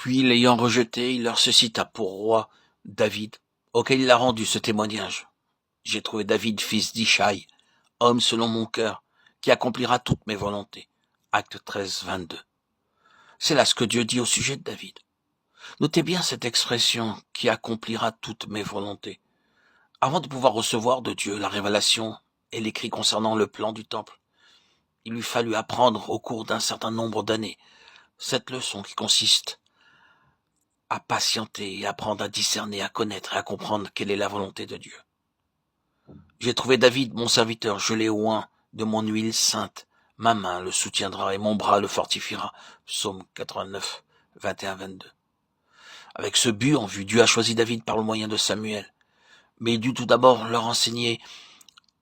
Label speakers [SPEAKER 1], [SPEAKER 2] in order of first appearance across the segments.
[SPEAKER 1] Puis, l'ayant rejeté, il leur suscita pour roi David, auquel il a rendu ce témoignage. J'ai trouvé David, fils d'Ishaï, homme selon mon cœur, qui accomplira toutes mes volontés. Acte 13, 22. C'est là ce que Dieu dit au sujet de David. Notez bien cette expression, qui accomplira toutes mes volontés. Avant de pouvoir recevoir de Dieu la révélation et l'écrit concernant le plan du temple, il lui fallut apprendre au cours d'un certain nombre d'années cette leçon qui consiste à patienter et apprendre à discerner, à connaître et à comprendre quelle est la volonté de Dieu. J'ai trouvé David, mon serviteur, je l'ai oint de mon huile sainte. Ma main le soutiendra et mon bras le fortifiera. Psaume 89, 21-22. Avec ce but en vue, Dieu a choisi David par le moyen de Samuel. Mais il dut tout d'abord leur enseigner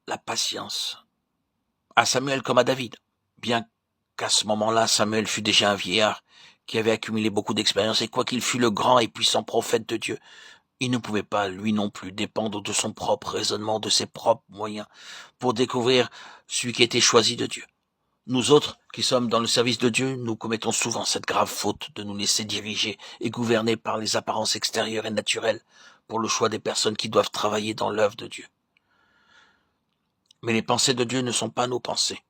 [SPEAKER 1] la patience, à Samuel comme à David. Bien qu'à ce moment-là, Samuel fut déjà un vieillard qui avait accumulé beaucoup d'expérience, et quoiqu'il fût le grand et puissant prophète de Dieu, il ne pouvait pas, lui non plus, dépendre de son propre raisonnement, de ses propres moyens, pour découvrir celui qui était choisi de Dieu. Nous autres, qui sommes dans le service de Dieu, nous commettons souvent cette grave faute de nous laisser diriger et gouverner par les apparences extérieures et naturelles pour le choix des personnes qui doivent travailler dans l'œuvre de Dieu. Mais les pensées de Dieu ne sont pas nos pensées.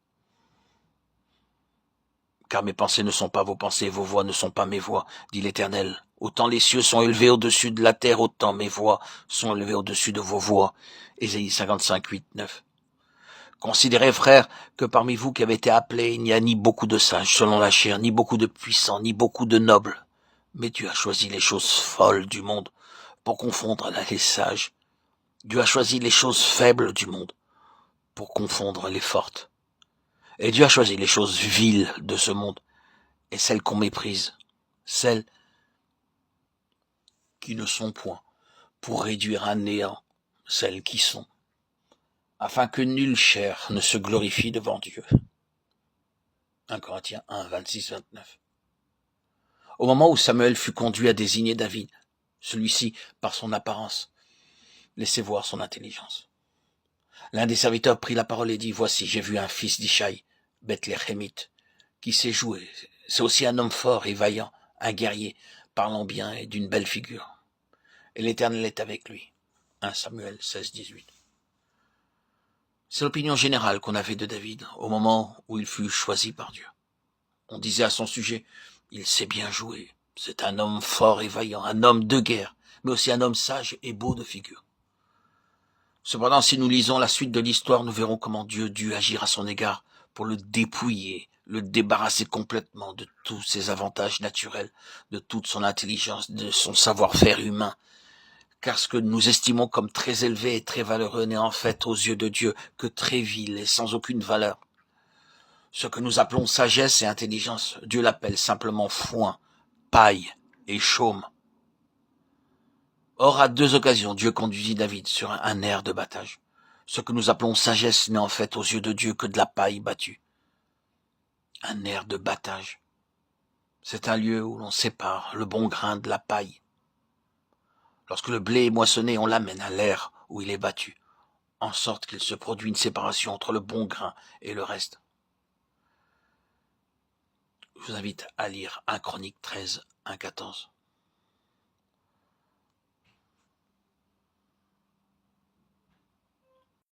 [SPEAKER 1] Car mes pensées ne sont pas vos pensées, vos voix ne sont pas mes voix, dit l'Éternel. Autant les cieux sont élevés au-dessus de la terre, autant mes voix sont élevées au-dessus de vos voix. Ésaïe 55, 8, 9. Considérez, frères, que parmi vous qui avez été appelés, il n'y a ni beaucoup de sages selon la chair, ni beaucoup de puissants, ni beaucoup de nobles. Mais Dieu a choisi les choses folles du monde pour confondre les sages. Dieu a choisi les choses faibles du monde pour confondre les fortes. Et Dieu a choisi les choses viles de ce monde et celles qu'on méprise, celles qui ne sont point, pour réduire à néant celles qui sont, afin que nulle chair ne se glorifie devant Dieu. 1 Corinthiens 1, 26, 29. Au moment où Samuel fut conduit à désigner David, celui-ci, par son apparence, laissait voir son intelligence. L'un des serviteurs prit la parole et dit, « Voici, j'ai vu un fils d'Ishaï, Bethléemite, qui sait jouer. C'est aussi un homme fort et vaillant, un guerrier, parlant bien et d'une belle figure. Et l'Éternel est avec lui. » 1 Samuel 16, 18. C'est l'opinion générale qu'on avait de David au moment où il fut choisi par Dieu. On disait à son sujet, il sait bien jouer, c'est un homme fort et vaillant, un homme de guerre, mais aussi un homme sage et beau de figure. Cependant, si nous lisons la suite de l'histoire, nous verrons comment Dieu dut agir à son égard pour le dépouiller, le débarrasser complètement de tous ses avantages naturels, de toute son intelligence, de son savoir-faire humain. Car ce que nous estimons comme très élevé et très valeureux n'est en fait aux yeux de Dieu que très vil et sans aucune valeur. Ce que nous appelons sagesse et intelligence, Dieu l'appelle simplement foin, paille et chaume. Or, à deux occasions, Dieu conduisit David sur un air de battage. Ce que nous appelons sagesse n'est en fait aux yeux de Dieu que de la paille battue. Un air de battage. C'est un lieu où l'on sépare le bon grain de la paille. Lorsque le blé est moissonné, on l'amène à l'air où il est battu, en sorte qu'il se produit une séparation entre le bon grain et le reste. Je vous invite à lire 1 Chronique 13, 1, 14.